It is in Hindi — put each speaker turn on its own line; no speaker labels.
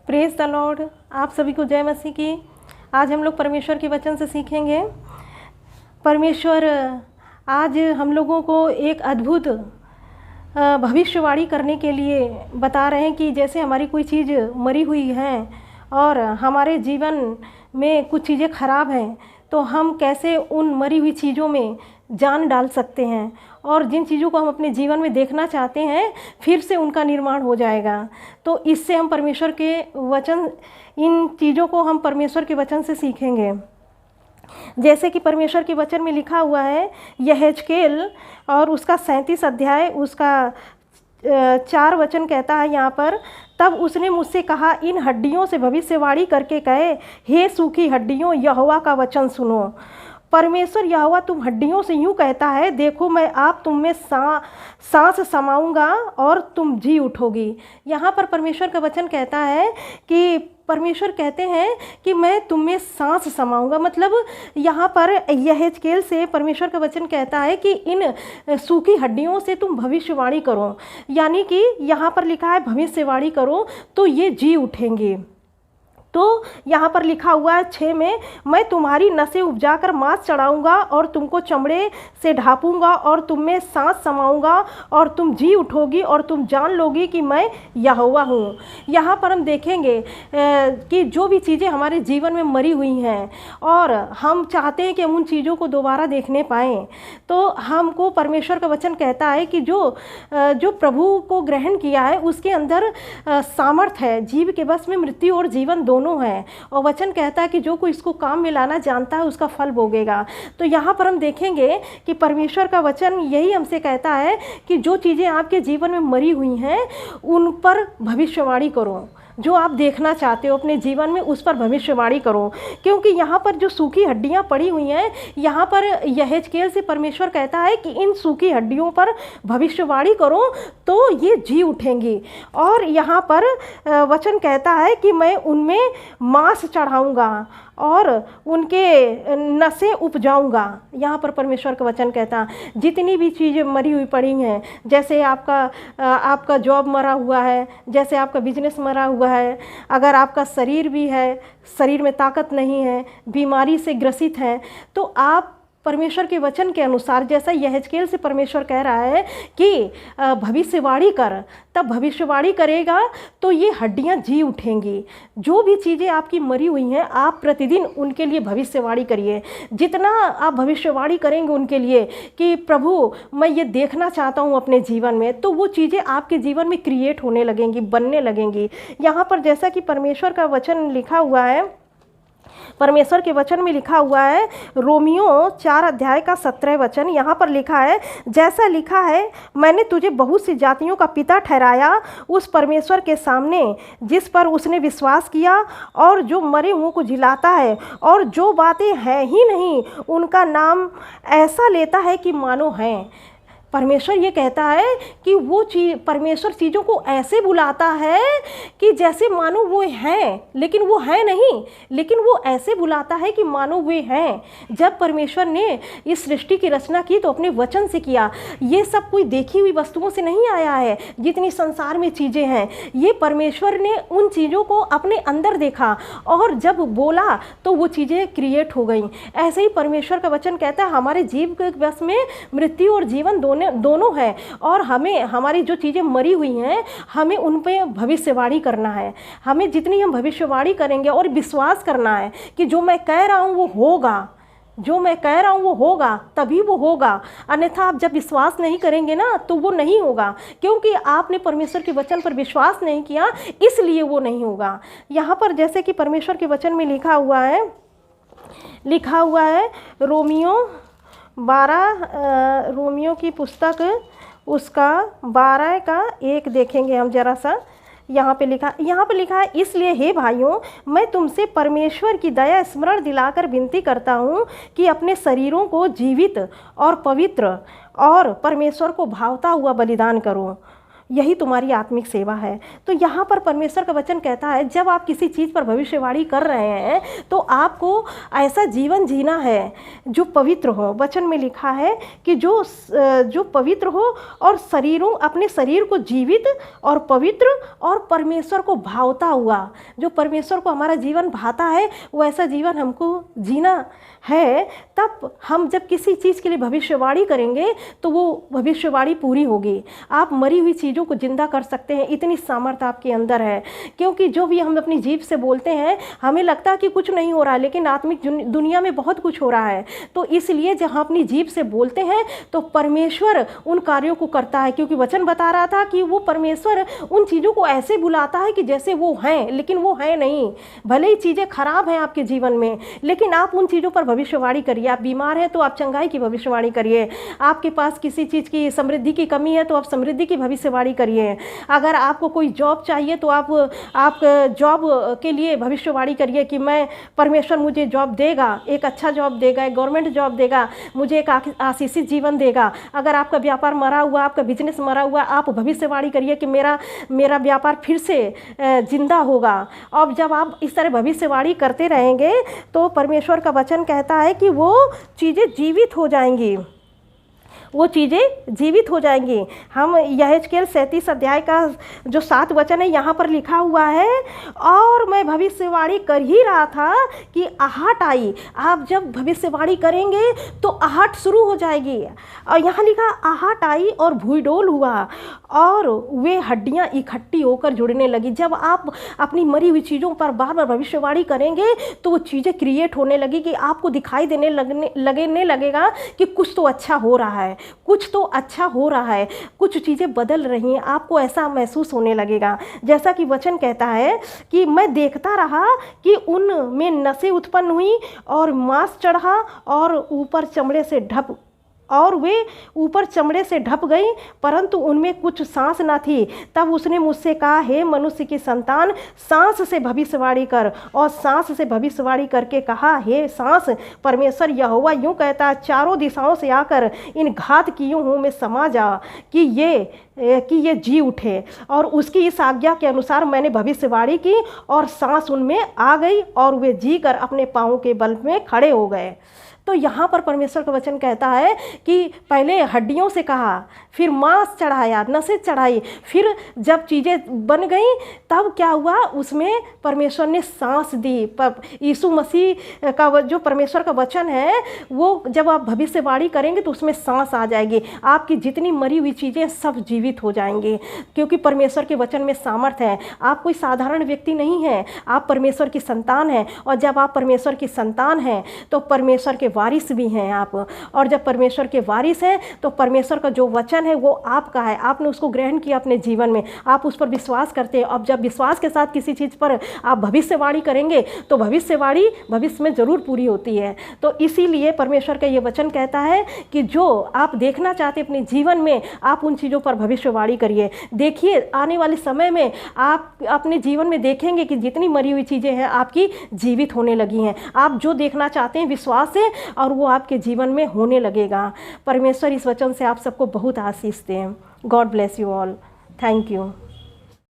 Praise the Lord. आप सभी को जय मसीह की। आज हम लोग परमेश्वर के वचन से सीखेंगे। परमेश्वर आज हम लोगों को एक अद्भुत भविष्यवाणी करने के लिए बता रहे हैं कि जैसे हमारी कोई चीज़ मरी हुई है और हमारे जीवन में कुछ चीज़ें खराब हैं, तो हम कैसे उन मरी हुई चीज़ों में जान डाल सकते हैं और जिन चीज़ों को हम अपने जीवन में देखना चाहते हैं फिर से उनका निर्माण हो जाएगा। तो इससे हम परमेश्वर के वचन, इन चीज़ों को हम परमेश्वर के वचन से सीखेंगे। जैसे कि परमेश्वर के वचन में लिखा हुआ है, यहेजकेल और उसका 37 अध्याय उसका 4 वचन कहता है यहाँ पर, तब उसने मुझसे कहा, इन हड्डियों से भविष्यवाणी करके कहे, हे सूखी हड्डियों, यहोवा का वचन सुनो। परमेश्वर यहोवा तुम हड्डियों से यूँ कहता है, देखो मैं आप तुम में सांस समाऊंगा और तुम जी उठोगी। यहाँ पर परमेश्वर का वचन कहता है कि परमेश्वर कहते हैं कि मैं तुम में सांस समाऊंगा। मतलब यहाँ पर यहेजकेल से परमेश्वर का वचन कहता है कि इन सूखी हड्डियों से तुम भविष्यवाणी करो, यानी कि यहाँ पर लिखा है भविष्यवाणी करो तो ये जी उठेंगे। तो यहाँ पर लिखा हुआ है 6 में, मैं तुम्हारी नसें उपजाकर मांस चढ़ाऊँगा और तुमको चमड़े से ढापूंगा और तुम में सांस समाऊंगा और तुम जी उठोगी और तुम जान लोगी कि मैं यहोवा हूँ। यहाँ पर हम देखेंगे कि जो भी चीज़ें हमारे जीवन में मरी हुई हैं और हम चाहते हैं कि हम उन चीज़ों को दोबारा देखने पाएँ, तो हमको परमेश्वर का वचन कहता है कि जो प्रभु को ग्रहण किया है उसके अंदर सामर्थ है। जीव के बस में मृत्यु और जीवन दोनों है, और वचन कहता है कि जो कोई इसको काम में लाना जानता है उसका फल भोगेगा। तो यहाँ पर हम देखेंगे कि परमेश्वर का वचन यही हमसे कहता है कि जो चीज़ें आपके जीवन में मरी हुई हैं उन पर भविष्यवाणी करो। जो आप देखना चाहते हो अपने जीवन में उस पर भविष्यवाणी करो, क्योंकि यहाँ पर जो सूखी हड्डियाँ पड़ी हुई हैं, यहाँ पर यहेजकेल से परमेश्वर कहता है कि इन सूखी हड्डियों पर भविष्यवाणी करो तो ये जी उठेंगी। और यहाँ पर वचन कहता है कि मैं उनमें मांस चढ़ाऊँगा और उनके नसें उपजाऊंगा। यहाँ पर परमेश्वर का वचन कहता है जितनी भी चीज़ें मरी हुई पड़ी हैं, जैसे आपका जॉब मरा हुआ है, जैसे आपका बिजनेस मरा हुआ है, अगर आपका शरीर भी है, शरीर में ताकत नहीं है, बीमारी से ग्रसित है, तो आप परमेश्वर के वचन के अनुसार, जैसा यहेजकेल से परमेश्वर कह रहा है कि भविष्यवाणी कर, तब भविष्यवाणी करेगा तो ये हड्डियां जी उठेंगी। जो भी चीज़ें आपकी मरी हुई हैं आप प्रतिदिन उनके लिए भविष्यवाणी करिए। जितना आप भविष्यवाणी करेंगे उनके लिए कि प्रभु मैं ये देखना चाहता हूँ अपने जीवन में, तो वो चीज़ें आपके जीवन में क्रिएट होने लगेंगी, बनने लगेंगी। यहाँ पर जैसा कि परमेश्वर का वचन लिखा हुआ है, परमेश्वर के वचन में लिखा हुआ है, रोमियो 4 अध्याय का 17 वचन, यहाँ पर लिखा है, जैसा लिखा है, मैंने तुझे बहुत सी जातियों का पिता ठहराया उस परमेश्वर के सामने जिस पर उसने विश्वास किया और जो मरे हुओं को जिलाता है और जो बातें हैं ही नहीं उनका नाम ऐसा लेता है कि मानो हैं। परमेश्वर ये कहता है कि वो परमेश्वर चीज़ों को ऐसे बुलाता है कि जैसे मानो वो हैं, लेकिन वो है नहीं, लेकिन वो ऐसे बुलाता है कि मानो वे हैं। जब परमेश्वर ने इस सृष्टि की रचना की तो अपने वचन से किया। ये सब कोई देखी हुई वस्तुओं से नहीं आया है। जितनी संसार में चीज़ें हैं, ये परमेश्वर ने उन चीज़ों को अपने अंदर देखा और जब बोला तो वो चीज़ें क्रिएट हो गई। ऐसे ही परमेश्वर का वचन कहता है हमारे जीव के बस में मृत्यु और जीवन दोनों है, और हमें हमारी जो चीज़ें मरी हुई हैं हमें उन पे भविष्यवाणी करना है। हमें जितनी हम भविष्यवाणी करेंगे और विश्वास करना है कि जो मैं कह रहा हूँ वो होगा, जो मैं कह रहा हूँ वो होगा, तभी वो होगा। अन्यथा आप जब विश्वास नहीं करेंगे ना तो वो नहीं होगा, क्योंकि आपने परमेश्वर के वचन पर विश्वास नहीं किया, इसलिए वो नहीं होगा। यहाँ पर जैसे कि परमेश्वर के वचन में लिखा हुआ है रोमियो की पुस्तक उसका 12 का 1 देखेंगे हम जरा सा। यहाँ पे लिखा है, इसलिए हे भाइयों, मैं तुमसे परमेश्वर की दया स्मरण दिलाकर विनती करता हूँ कि अपने शरीरों को जीवित और पवित्र और परमेश्वर को भावता हुआ बलिदान करो, यही तुम्हारी आत्मिक सेवा है। तो यहाँ पर परमेश्वर का वचन कहता है जब आप किसी चीज़ पर भविष्यवाणी कर रहे हैं तो आपको ऐसा जीवन जीना है जो पवित्र हो। वचन में लिखा है कि जो पवित्र हो और अपने शरीर को जीवित और पवित्र और परमेश्वर को भावता हुआ, जो परमेश्वर को हमारा जीवन भाता है वैसा जीवन हमको जीना है। तब हम जब किसी चीज़ के लिए भविष्यवाणी करेंगे तो वो भविष्यवाणी पूरी होगी। आप मरी हुई चीज़ों को जिंदा कर सकते हैं, इतनी सामर्थ्य आपके अंदर है। क्योंकि जो भी हम अपनी जीभ से बोलते हैं हमें लगता है कि कुछ नहीं हो रहा है, लेकिन आत्मिक दुनिया में बहुत कुछ हो रहा है। तो इसलिए जब हम अपनी जीभ से बोलते हैं तो परमेश्वर उन कार्यों को करता है। क्योंकि वचन बता रहा था कि वो परमेश्वर उन चीज़ों को ऐसे बुलाता है कि जैसे वो हैं, लेकिन वो है नहीं। भले ही चीज़ें खराब हैं आपके जीवन में, लेकिन आप उन चीज़ों पर भविष्यवाणी करिए। आप बीमार हैं तो आप चंगाई की भविष्यवाणी करिए। आपके पास किसी चीज़ की समृद्धि की कमी है तो आप समृद्धि की भविष्यवाणी करिए। अगर आपको कोई जॉब चाहिए तो आप जॉब के लिए भविष्यवाणी करिए कि मैं परमेश्वर मुझे जॉब देगा, एक अच्छा जॉब देगा, एक गवर्नमेंट जॉब देगा, मुझे एक आशीषित जीवन देगा। अगर आपका व्यापार मरा हुआ, आपका बिजनेस मरा हुआ, आप भविष्यवाणी करिए कि मेरा व्यापार फिर से जिंदा होगा। और जब आप इस तरह भविष्यवाणी करते रहेंगे तो परमेश्वर का वचन कहता है कि वो चीज़ें जीवित हो जाएंगी, वो चीज़ें जीवित हो जाएंगी। हम यहेजकेल 37 अध्याय का जो 7 वचन है यहाँ पर लिखा हुआ है, और मैं भविष्यवाणी कर ही रहा था कि आहट आई। आप जब भविष्यवाणी करेंगे तो आहट शुरू हो जाएगी। और यहाँ लिखा आहट आई और भूईडोल हुआ और वे हड्डियाँ इकट्ठी होकर जुड़ने लगी। जब आप अपनी मरी हुई चीज़ों पर बार बार भविष्यवाणी करेंगे तो वो चीज़ें क्रिएट होने लगी कि आपको दिखाई देने लगेगा कि कुछ तो अच्छा हो रहा है, कुछ तो अच्छा हो रहा है, कुछ चीज़ें बदल रही हैं। आपको ऐसा महसूस होने लगेगा। जैसा कि वचन कहता है कि मैं देखता रहा कि उनमें नसें उत्पन्न हुई और मांस चढ़ा और वे ऊपर चमड़े से ढप गई, परंतु उनमें कुछ सांस न थी। तब उसने मुझसे कहा, हे मनुष्य की संतान, सांस से भविष्यवाणी कर। और सांस से भविष्यवाणी करके कहा, हे सांस, परमेश्वर यहोवा यूँ कहता है, चारों दिशाओं से आकर इन घातकियों हूँ में समा जा कि ये जी उठे। और उसकी इस आज्ञा के अनुसार मैंने भविष्यवाणी की और सांस उनमें आ गई और वे जी कर अपने पाँवों के बल में खड़े हो गए। तो यहाँ पर परमेश्वर का वचन कहता है कि पहले हड्डियों से कहा, फिर मांस चढ़ाया, नसें चढ़ाई, फिर जब चीज़ें बन गई तब क्या हुआ, उसमें परमेश्वर ने सांस दी। यीशु मसीह का जो परमेश्वर का वचन है वो जब आप भविष्यवाणी करेंगे तो उसमें सांस आ जाएगी। आपकी जितनी मरी हुई चीज़ें सब जीवित हो जाएंगी, क्योंकि परमेश्वर के वचन में सामर्थ है। आप कोई साधारण व्यक्ति नहीं हैं, आप परमेश्वर की संतान हैं। और जब आप परमेश्वर की संतान हैं तो परमेश्वर के वारिस भी हैं आप। और जब परमेश्वर के वारिस हैं तो परमेश्वर का जो वचन है वो आपका है, आपने उसको ग्रहण किया अपने जीवन में, आप उस पर विश्वास करते हैं। अब जब विश्वास के साथ किसी चीज़ पर आप भविष्यवाणी करेंगे तो भविष्यवाणी भविष्य में ज़रूर पूरी होती है। तो इसीलिए परमेश्वर का ये वचन कहता है कि जो आप देखना चाहते अपने जीवन में, आप उन चीज़ों पर भविष्यवाणी करिए। देखिए, आने वाले समय में आप अपने जीवन में देखेंगे कि जितनी मरी हुई चीज़ें हैं आपकी जीवित होने लगी हैं। आप जो देखना चाहते हैं विश्वास से, और वो आपके जीवन में होने लगेगा। परमेश्वर इस वचन से आप सबको बहुत आशीष दें। God bless you all. Thank you.